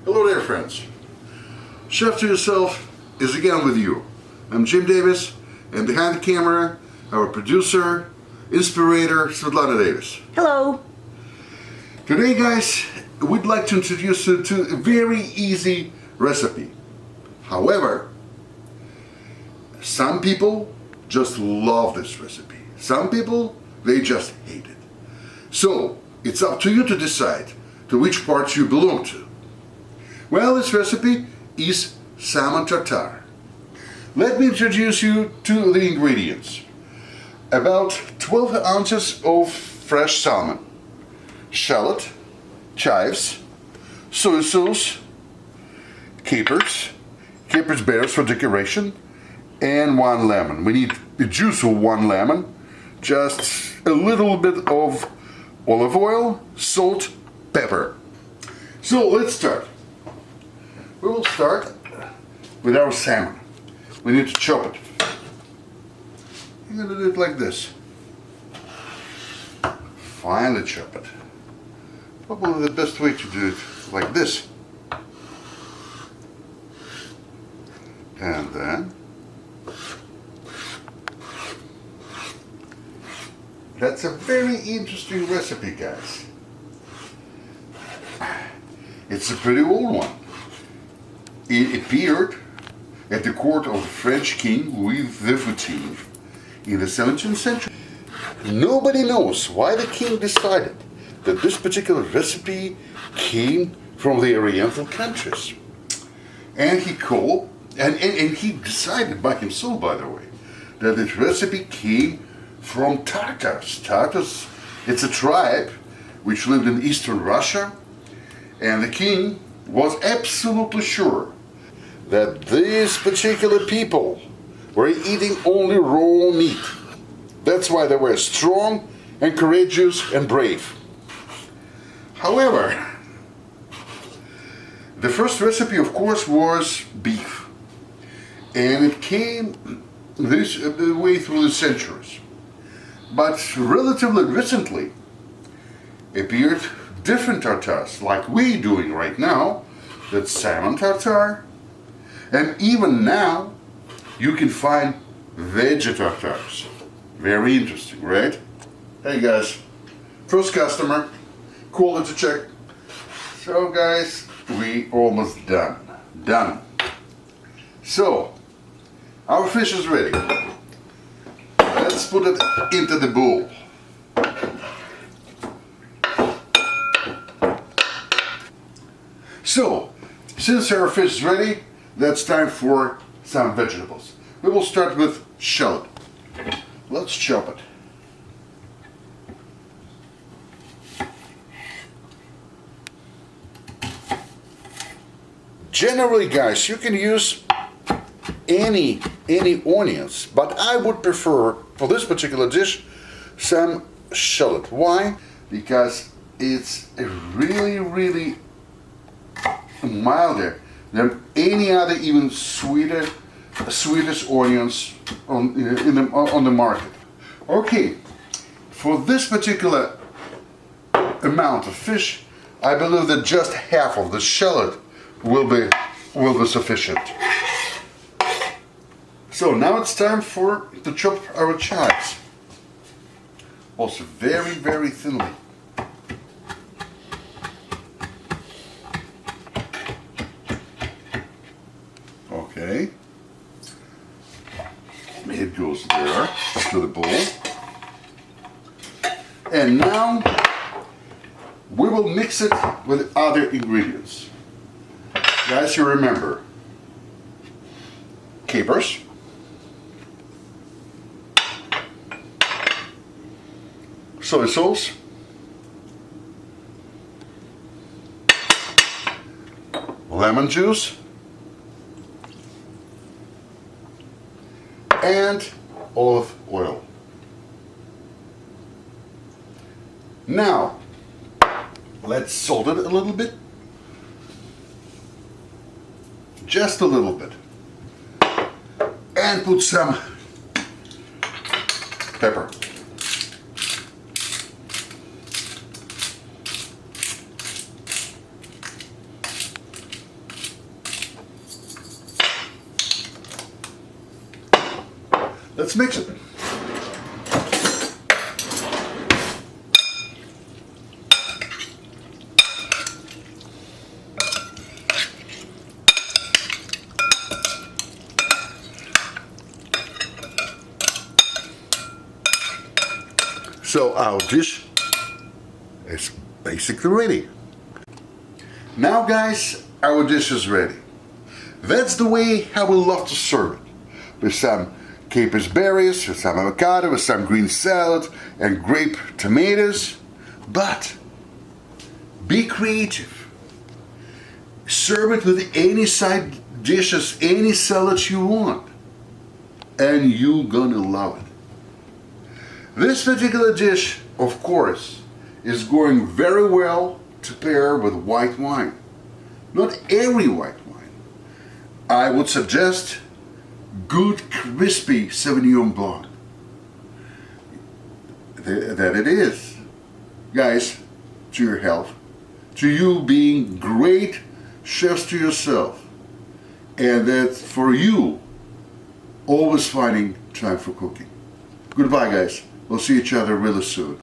Hello there, friends. Chef to Yourself is again with you. I'm Jim Davis, and behind the camera, our producer, inspirator, Svetlana Davis. Hello. Today, guys, we'd like to introduce you to a very easy recipe. However, some people just love this recipe. Some people, they just hate it. So, it's up to you to decide to which part you belong to. Well, this recipe is Salmon Tartare. Let me introduce you to the ingredients. About 12 ounces of fresh salmon, shallot, chives, soy sauce, capers berries for decoration, and 1 lemon. We need the juice of 1 lemon, just a little bit of olive oil, salt, pepper. So let's start. We will start with our salmon. We need to chop it. You're going to do it like this. Finely chop it. Probably the best way to do it like this. And then that's a very interesting recipe, guys. It's a pretty old one. It appeared at the court of the French king Louis XIV in the 17th century. Nobody knows why the king decided that this particular recipe came from the Oriental countries. And he decided by himself, by the way, that this recipe came from Tartars. Tartars, it's a tribe which lived in eastern Russia, and the king was absolutely sure that these particular people were eating only raw meat. That's why they were strong and courageous and brave. However, the first recipe, of course, was beef. And it came this way through the centuries. But relatively recently appeared different tartares, like we're doing right now. That's salmon tartare. And even now, you can find veggie tartares. Very interesting, right? Hey guys, first customer, quality check. So guys, we almost done. Done. So, our fish is ready. Let's put it into the bowl. So, since our fish is ready, that's time for some vegetables. We will start with shallot. Let's chop it. Generally, guys, you can use any onions, but I would prefer for this particular dish some shallot. Why? Because it's really milder than any other, even sweetest onions on the market. Okay, for this particular amount of fish, I believe that just half of the shallot will be sufficient. So now it's time to chop our chives. Also very thinly. Okay. It goes there to the bowl. And now we will mix it with other ingredients. Guys, you remember capers, soy sauce, lemon juice, and olive oil. Now, let's salt it a little bit. Just a little bit. And put some pepper. Let's mix it. So our dish is basically ready. Now guys, our dish is ready. That's the way how we love to serve it. With some capers berries, with some avocado, with some green salad and grape tomatoes. But be creative. Serve it with any side dishes, any salads you want. And you're gonna love it. This particular dish, of course, is going very well to pair with white wine. Not every white wine. I would suggest good crispy Sauvignon Blanc. That it is. Guys, to your health, to you being great chefs to yourself, and that for you, always finding time for cooking. Goodbye guys. We'll see each other really soon.